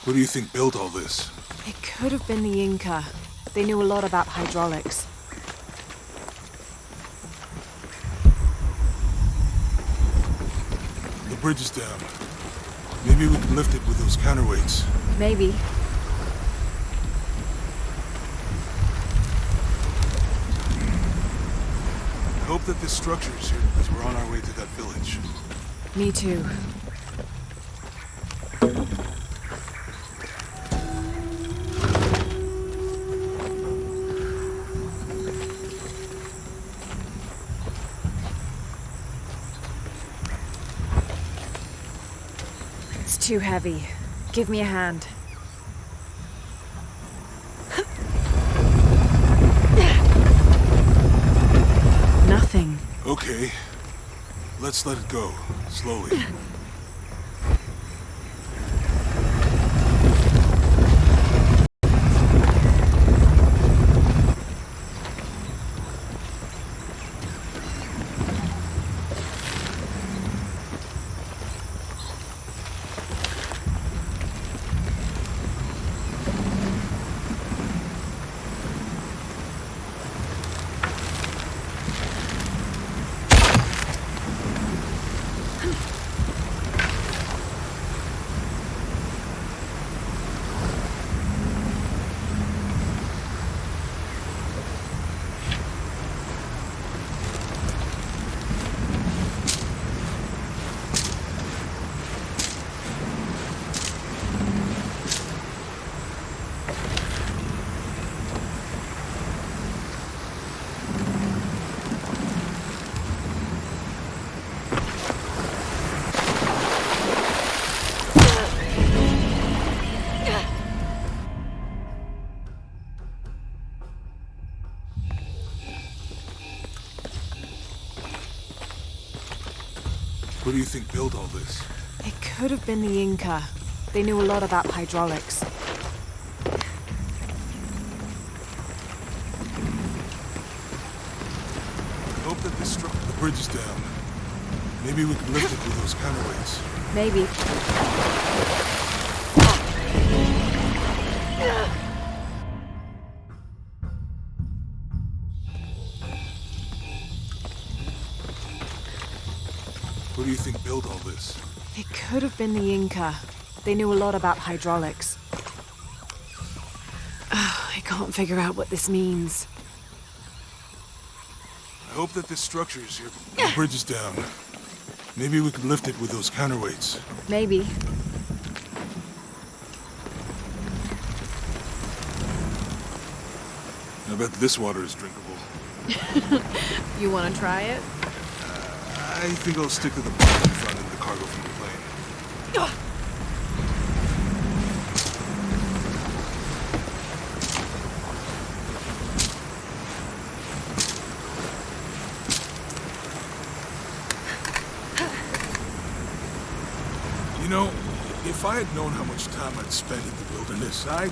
What do you think built all this? It could have been the Inca. They knew a lot about hydraulics. The bridge is down. Maybe we can lift it with those counterweights. Maybe. I hope that this structure is here because we're on our way to that village. Me too. It's too heavy. Give me a hand. Nothing. Okay. Let's let it go. Slowly. What do you think built all this? It could have been the Inca. They knew a lot about hydraulics. I hope that this the bridge is down. Maybe we can lift it with those counterweights. Maybe. What do you think built all this? It could have been the Inca. They knew a lot about hydraulics. I can't figure out what this means. I hope that this structure is here. The bridge is down. Maybe we can lift it with those counterweights. Maybe. I bet this water is drinkable. You want to try it? I think I'll stick to the box in front and the cargo from the plane. You know, if I had known how much time I'd spent in the wilderness, I'd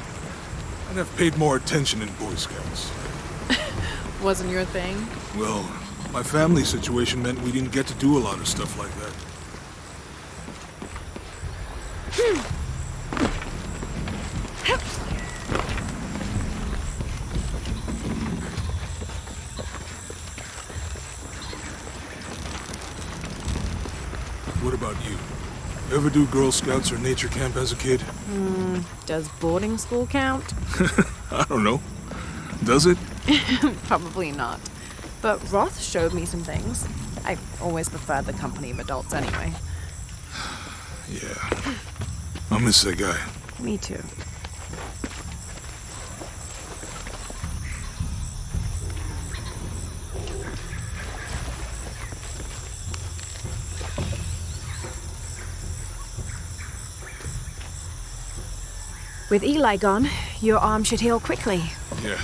have paid more attention in Boy Scouts. Wasn't your thing? Well, my family situation meant we didn't get to do a lot of stuff like that. What about you? Ever do Girl Scouts or nature camp as a kid? Does boarding school count? I don't know. Does it? Probably not. But Roth showed me some things. I always preferred the company of adults anyway. Yeah. I'll miss that guy. Me too. With Eli gone, your arm should heal quickly. Yeah.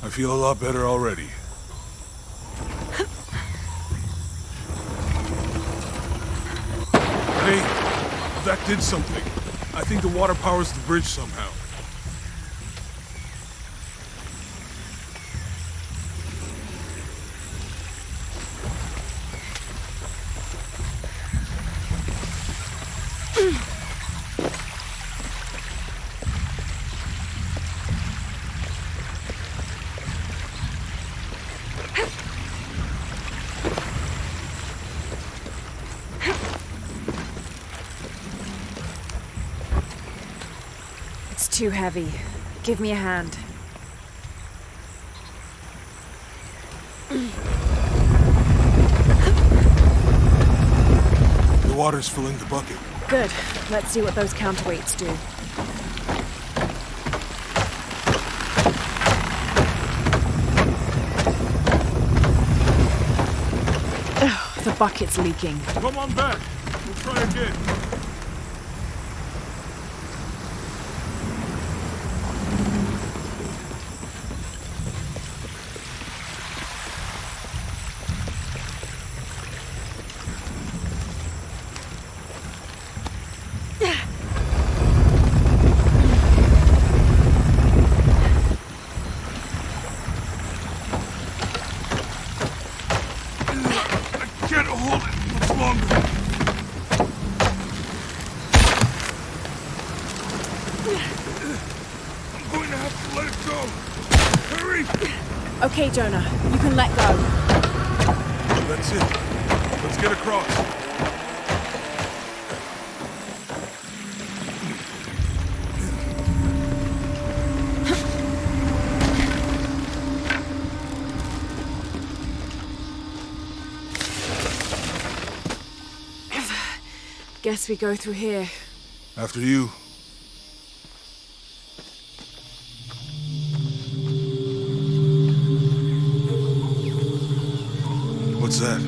I feel a lot better already. Hey, that did something. I think the water powers the bridge somehow. too heavy. Give me a hand. The water's filling the bucket. Good. Let's see what those counterweights do. Ugh, the bucket's leaking. Come on back. We'll try again. Can't hold it much longer. I'm going to have to let it go. Hurry! Okay, Jonah. You can let go. That's it. Let's get across. Guess we go through here. After you. What's that?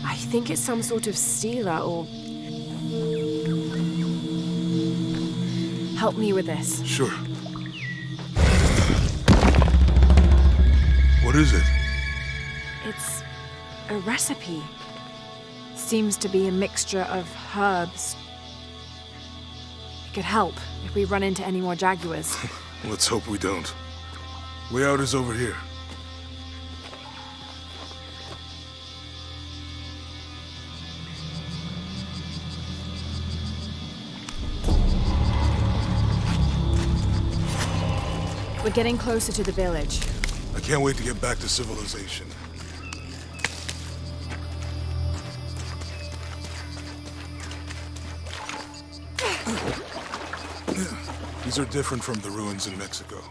I think it's some sort of stealer or... Help me with this. Sure. What is it? It's a recipe. Seems to be a mixture of herbs. It could help if we run into any more jaguars. Let's hope we don't. Way out is over here. We're getting closer to the village. I can't wait to get back to civilization. These are different from the ruins in Mexico.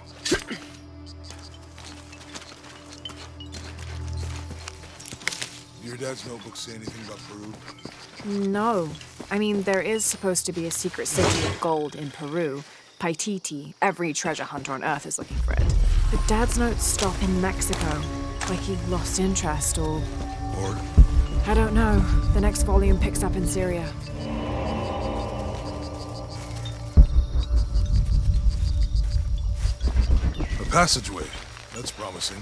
Your dad's notebook say anything about Peru? No. I mean, there is supposed to be a secret city of gold in Peru. Paititi. Every treasure hunter on Earth is looking for it. But Dad's notes stop in Mexico. Like he lost interest or... Or? I don't know. The next volume picks up in Syria. A passageway. That's promising.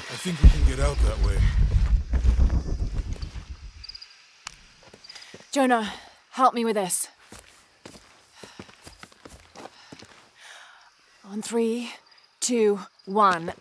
I think we can get out that way. Jonah, help me with this. On 3, 2, 1.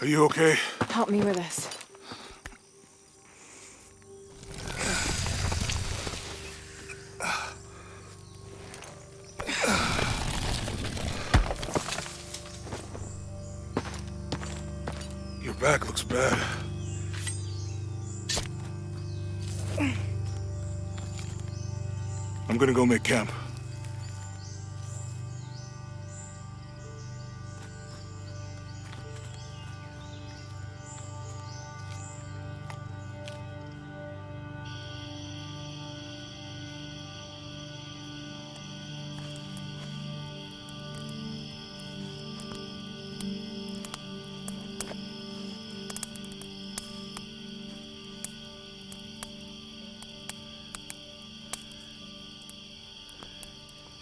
Are you okay? Help me with this. Your back looks bad. I'm gonna go make camp.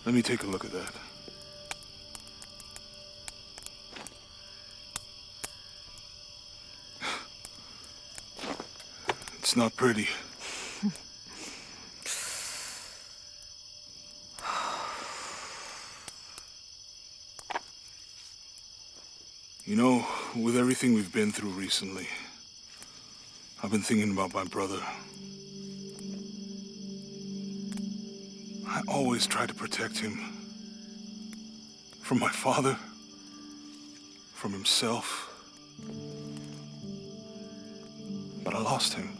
Let me take a look at that. It's not pretty. You know, with everything we've been through recently, I've been thinking about my brother. I always tried to protect him. From my father. From himself. But I lost him.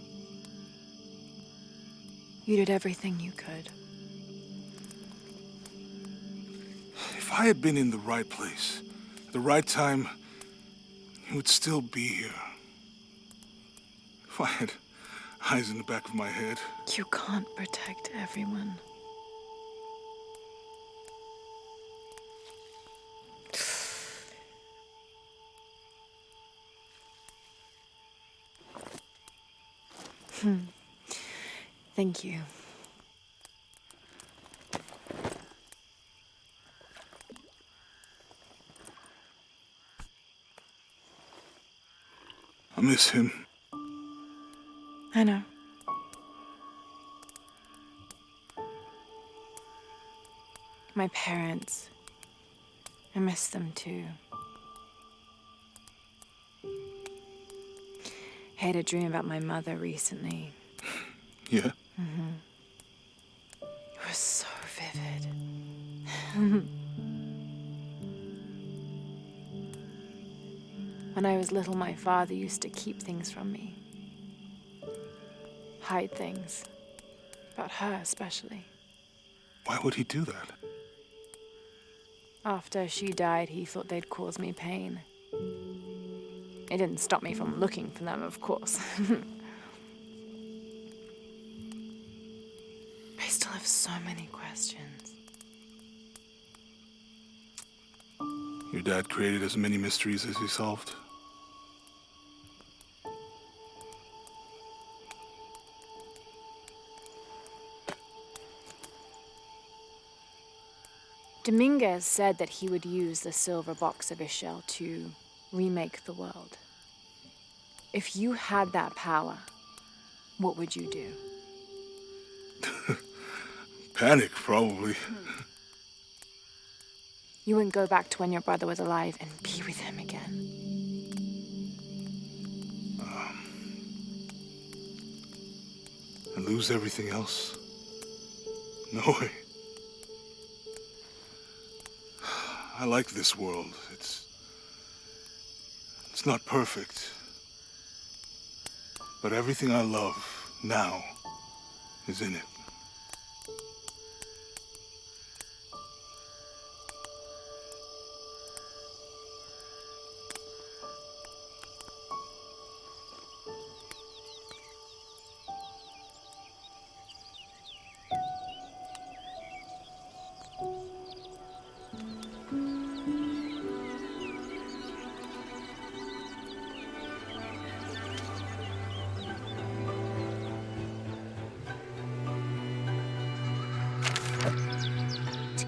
You did everything you could. If I had been in the right place, at the right time, he would still be here. If I had eyes in the back of my head. You can't protect everyone. Thank you. I miss him. I know. My parents. I miss them too. I had a dream about my mother recently. Yeah? It was so vivid. When I was little, my father used to keep things from me. Hide things. About her, especially. Why would he do that? After she died, he thought they'd cause me pain. It didn't stop me from looking for them, of course. I still have so many questions. Your dad created as many mysteries as he solved. Dominguez said that he would use the silver box of Ixchel to remake the world. If you had that power, what would you do? Panic, probably. You wouldn't go back to when your brother was alive and be with him again. And lose everything else? No way. I like this world. It's not perfect. But everything I love now is in it.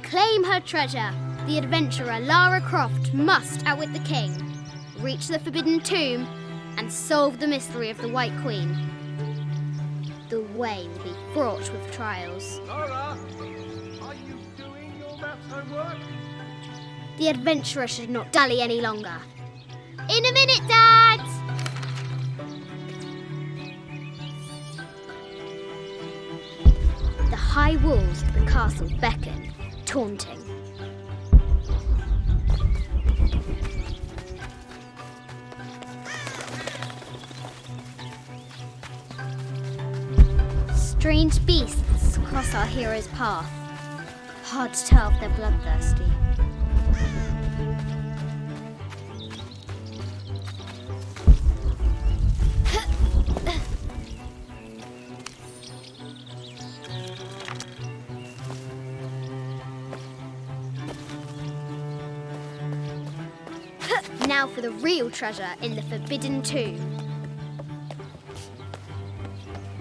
Claim her treasure. The adventurer Lara Croft must outwit the king, reach the Forbidden Tomb, and solve the mystery of the White Queen. The way will be fraught with trials. Lara, are you doing your maths homework? The adventurer should not dally any longer. In a minute, Dad! The high walls of the castle beckon, taunting. Strange beasts cross our hero's path. Hard to tell if they're bloodthirsty. Now for the real treasure in the Forbidden Tomb.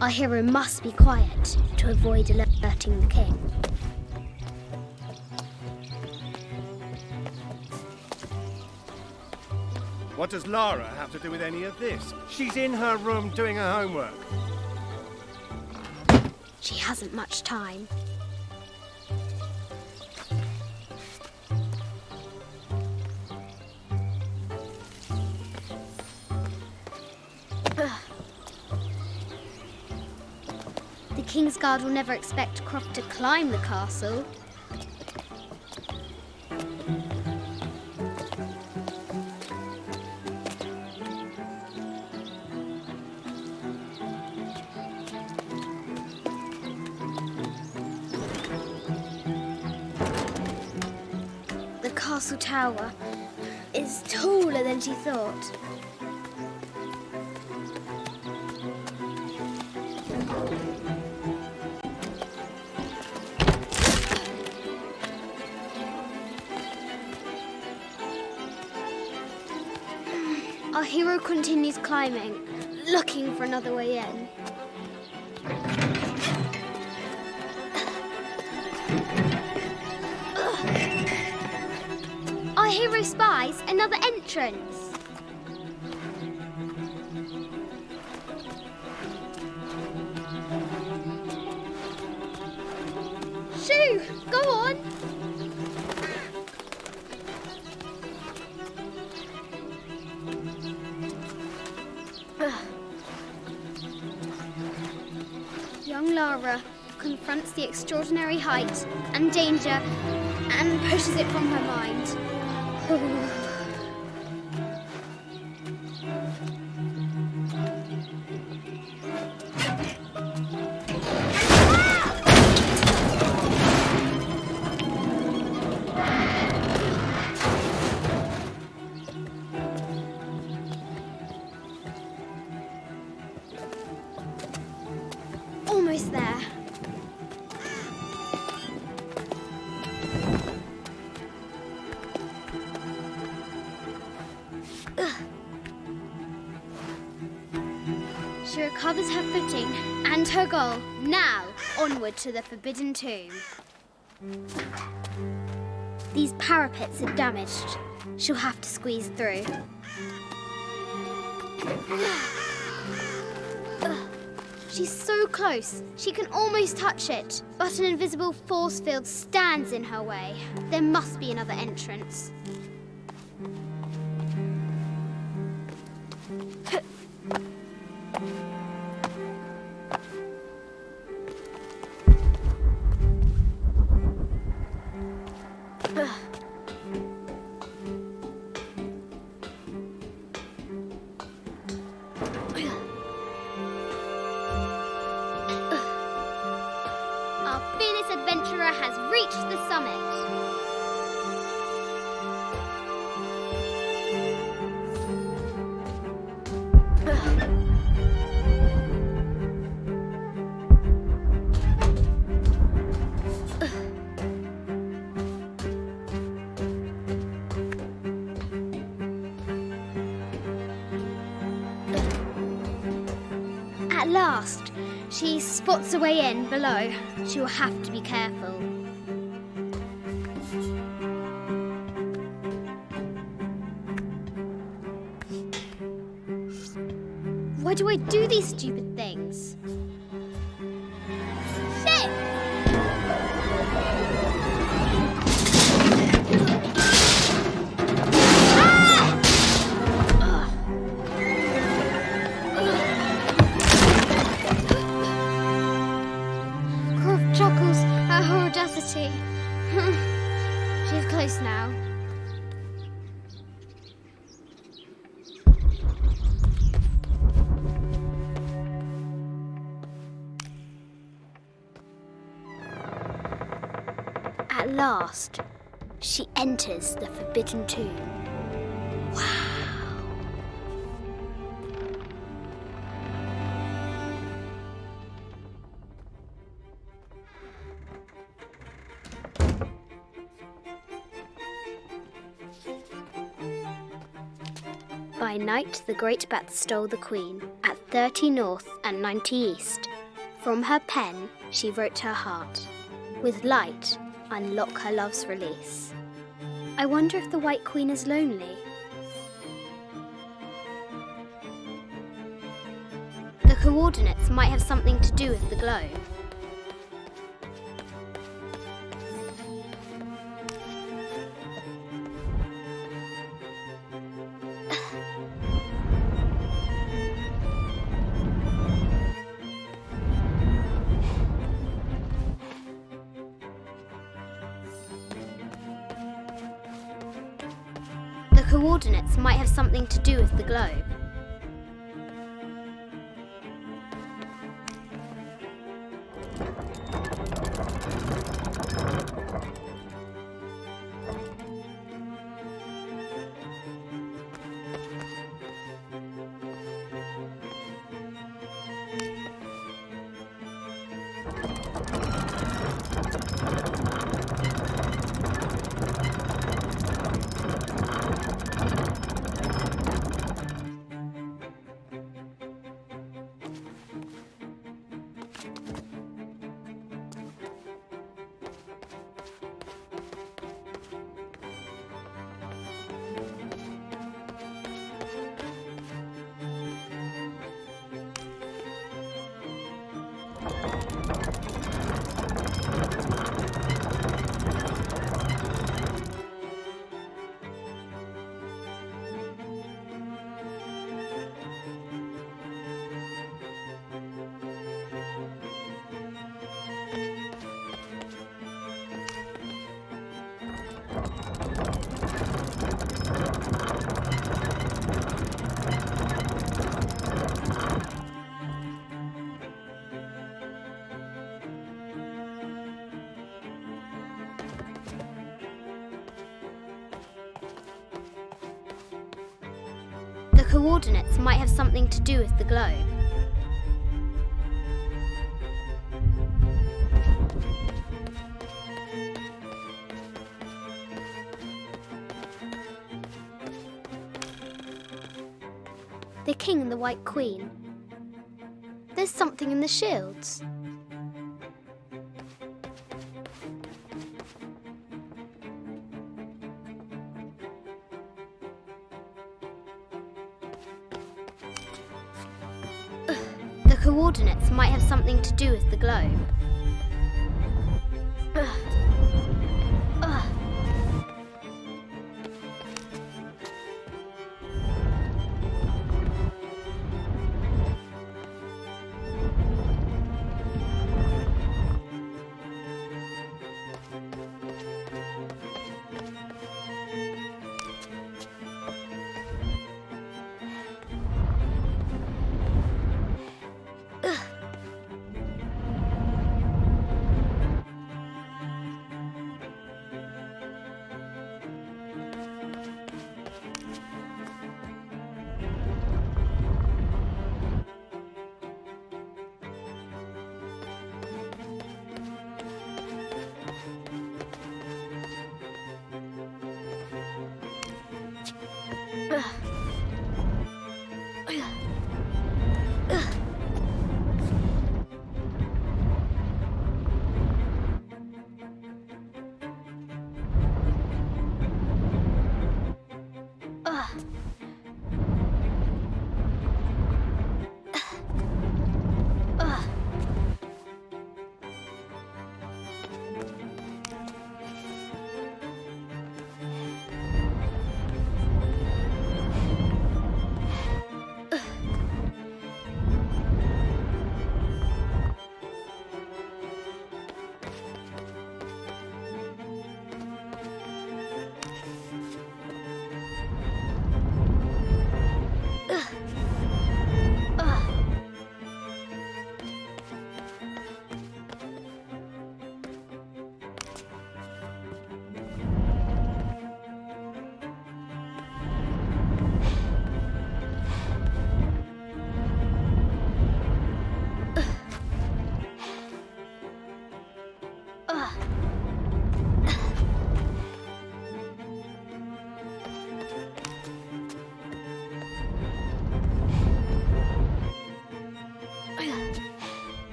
Our hero must be quiet to avoid alerting the king. What does Lara have to do with any of this? She's in her room doing her homework. She hasn't much time. The King's Guard will never expect Croft to climb the castle. The castle tower is taller than she thought. Our hero continues climbing, looking for another way in. Our hero spies another entrance. Shoo! Go on! Young Lara confronts the extraordinary height and danger and pushes it from her mind. Almost there. She recovers her footing and her goal. Now, onward to the Forbidden Tomb. These parapets are damaged. She'll have to squeeze through. She's so close, she can almost touch it, but an invisible force field stands in her way. There must be another entrance. Our fearless adventurer has reached the summit. At last, she spots a way in below. She will have to be careful. Why do I do these stupid things? Shit! Ah! resembles her audacity. She's close now. At last, she enters the Forbidden Tomb. Wow. By night, the Great Bat stole the Queen at 30 North and 90 East. From her pen, she wrote her heart. With light, unlock her love's release. I wonder if the White Queen is lonely. The coordinates might have something to do with the globe. The coordinates might have something to do with the globe. The coordinates might have something to do with the globe. The King and the White Queen. There's something in the shields. The coordinates might have something to do with the globe.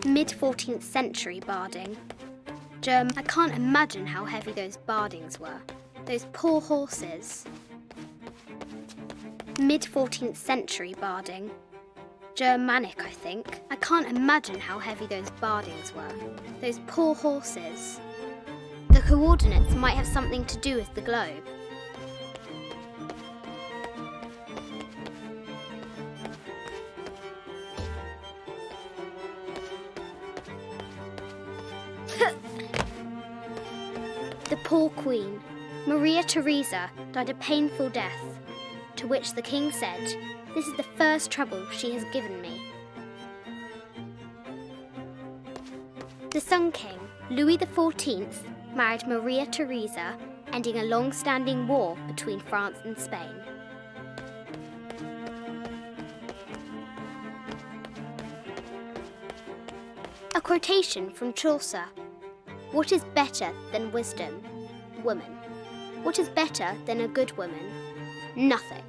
Mid-14th century barding. I can't imagine how heavy those bardings were. Those poor horses. Mid-14th century barding. Germanic, I think. I can't imagine how heavy those bardings were. Those poor horses. The coordinates might have something to do with the globe. The poor queen, Maria Theresa, died a painful death, to which the king said, "This is the first trouble she has given me." The Sun King, Louis XIV, married Maria Theresa, ending a long-standing war between France and Spain. A quotation from Chaucer. What is better than wisdom? Woman. What is better than a good woman? Nothing.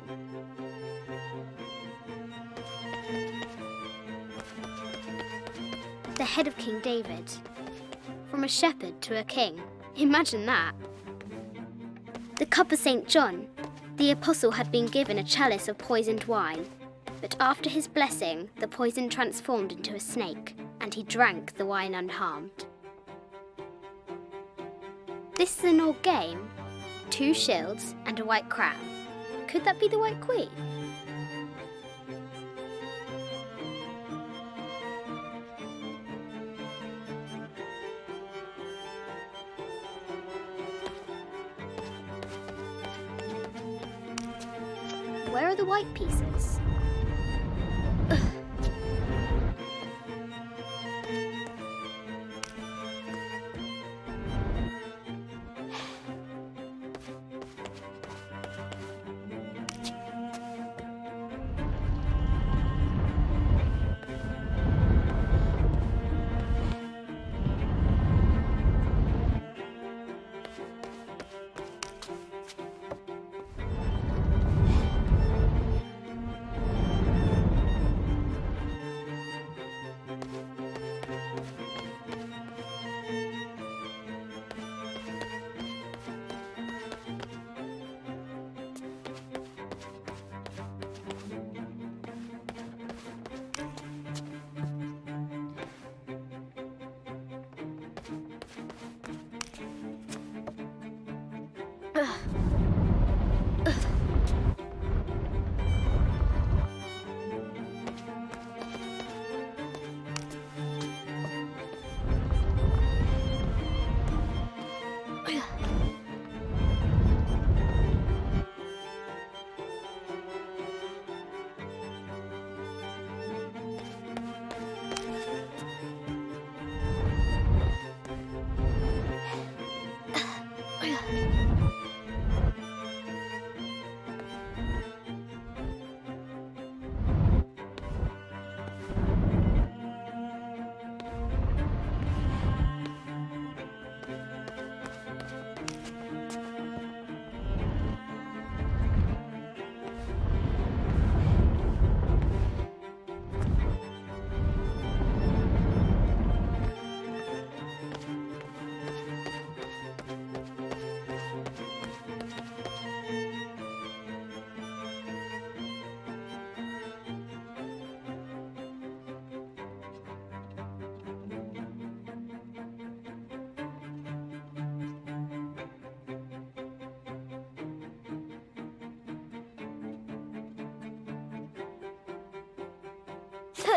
The head of King David. From a shepherd to a king. Imagine that. The cup of St. John. The apostle had been given a chalice of poisoned wine, but after his blessing, the poison transformed into a snake, and he drank the wine unharmed. This is an old game. 2 shields and a white crown. Could that be the White Queen? Where are the white pieces?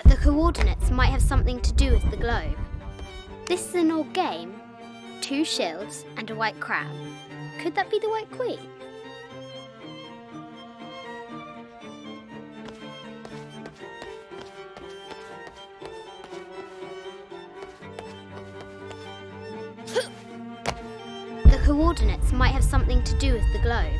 The coordinates might have something to do with the globe. This is an old game. 2 shields and a white crown. Could that be the White Queen? The coordinates might have something to do with the globe.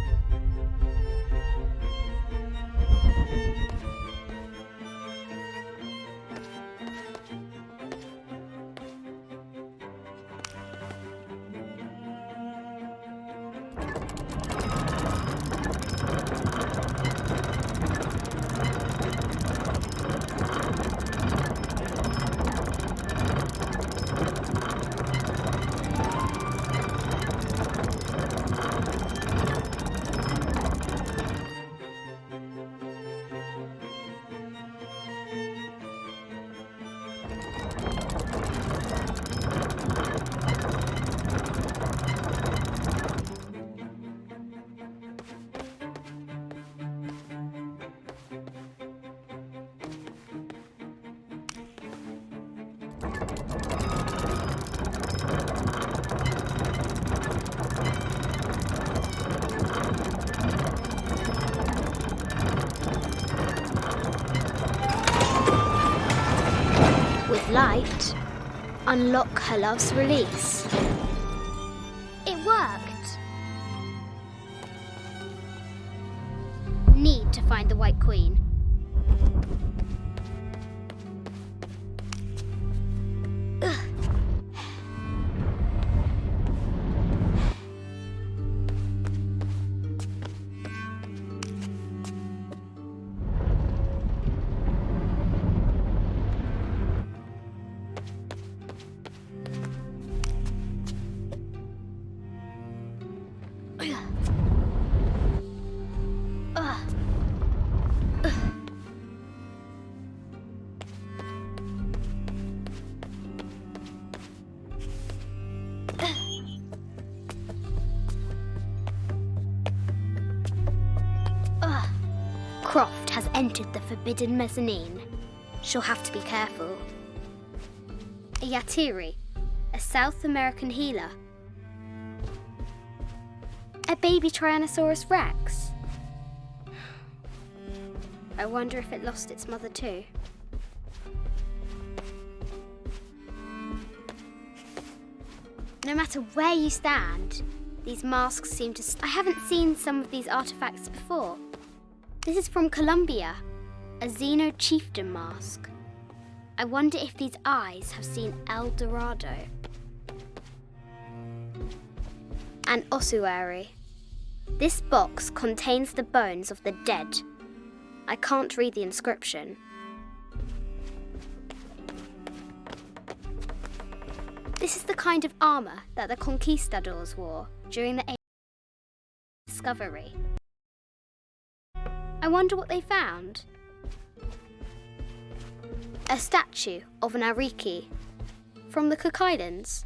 With light, unlock her love's release. It worked. Need to find the White Queen. Croft has entered the forbidden mezzanine. She'll have to be careful. A Yatiri, a South American healer. A baby Tyrannosaurus Rex. I wonder if it lost its mother too. No matter where you stand, these masks seem to... I haven't seen some of these artifacts before. This is from Colombia, a Xeno chieftain mask. I wonder if these eyes have seen El Dorado. An ossuary. This box contains the bones of the dead. I can't read the inscription. This is the kind of armor that the conquistadors wore during the discovery. I wonder what they found. A statue of an Ariki from the Cook Islands.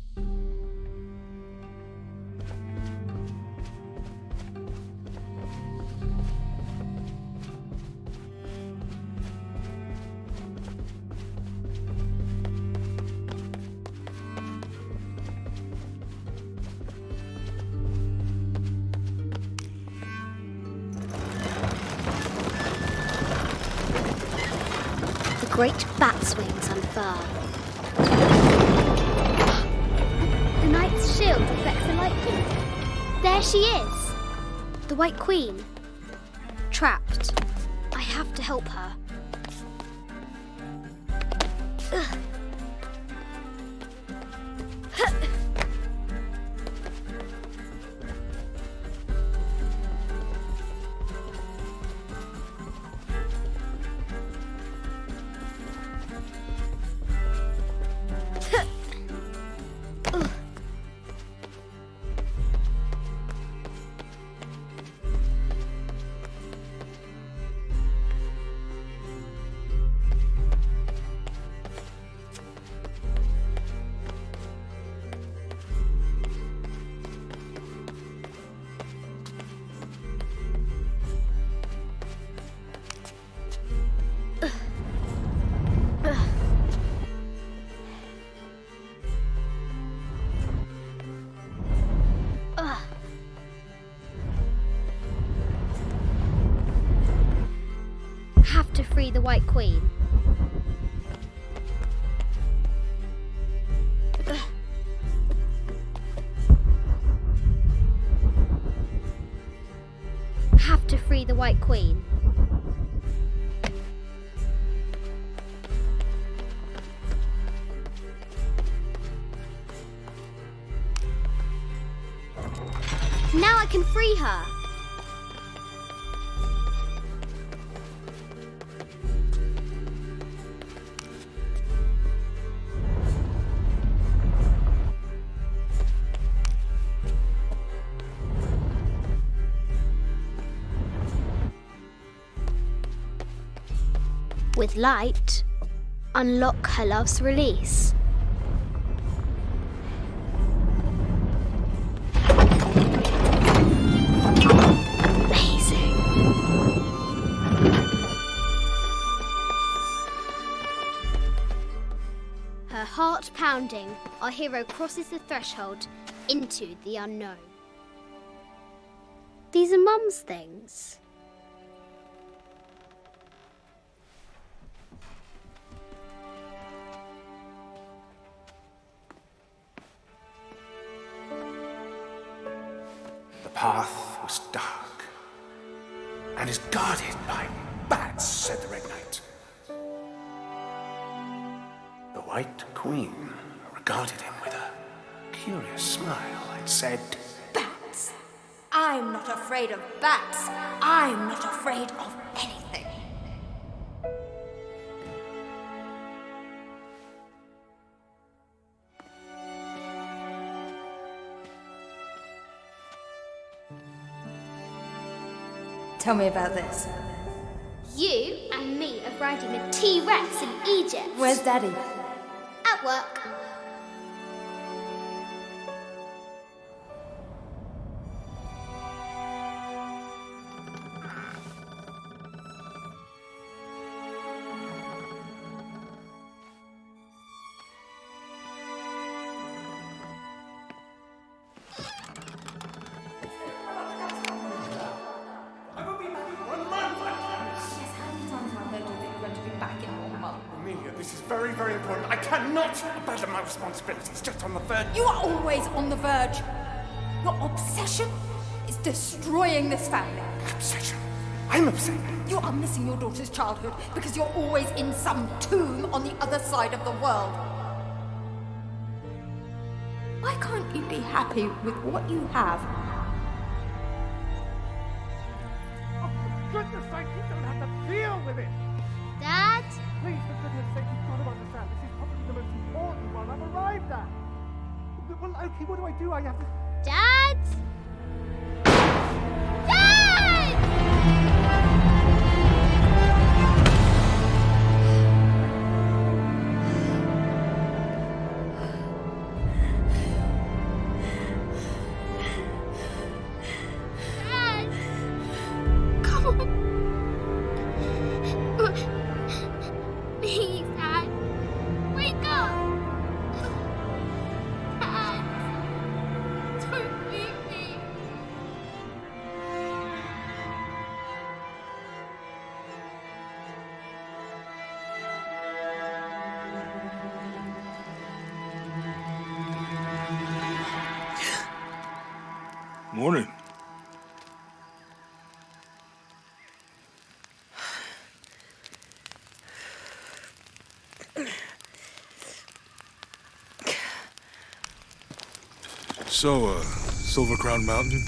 Great bat's wings unfurl. The knight's shield reflects the lightning. There she is! The White Queen. Trapped. I have to help her. Ugh. Have to free the White Queen. Have to free the White Queen. Now I can free her. With light, unlock her love's release. Amazing. Her heart pounding, our hero crosses the threshold into the unknown. These are Mum's things. path was dark and is guarded by bats, said the Red Knight. The White Queen regarded him with a curious smile and said, Bats? I'm not afraid of bats. I'm not afraid of anything. Tell me about this. You and me are riding a T-Rex in Egypt. Where's Daddy? At work. Amelia, this is very, very important. I cannot abandon my responsibilities just on the third. You are always on the verge. Your obsession is destroying this family. Obsession. I'm upset. You are missing your daughter's childhood because you're always in some tomb on the other side of the world. Why can't you be happy with what you have? Oh, for goodness sake, you don't have to deal with it. Dad? Please, for goodness sake, you've got to understand. This is probably the most important one I've arrived at. Well, okay, what do? I have to... Dad? Dad! Dad! Come on. Please, Dad. Wake up. Dad. Don't leave me. Morning. So, Silver Crown Mountain?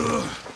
Ugh.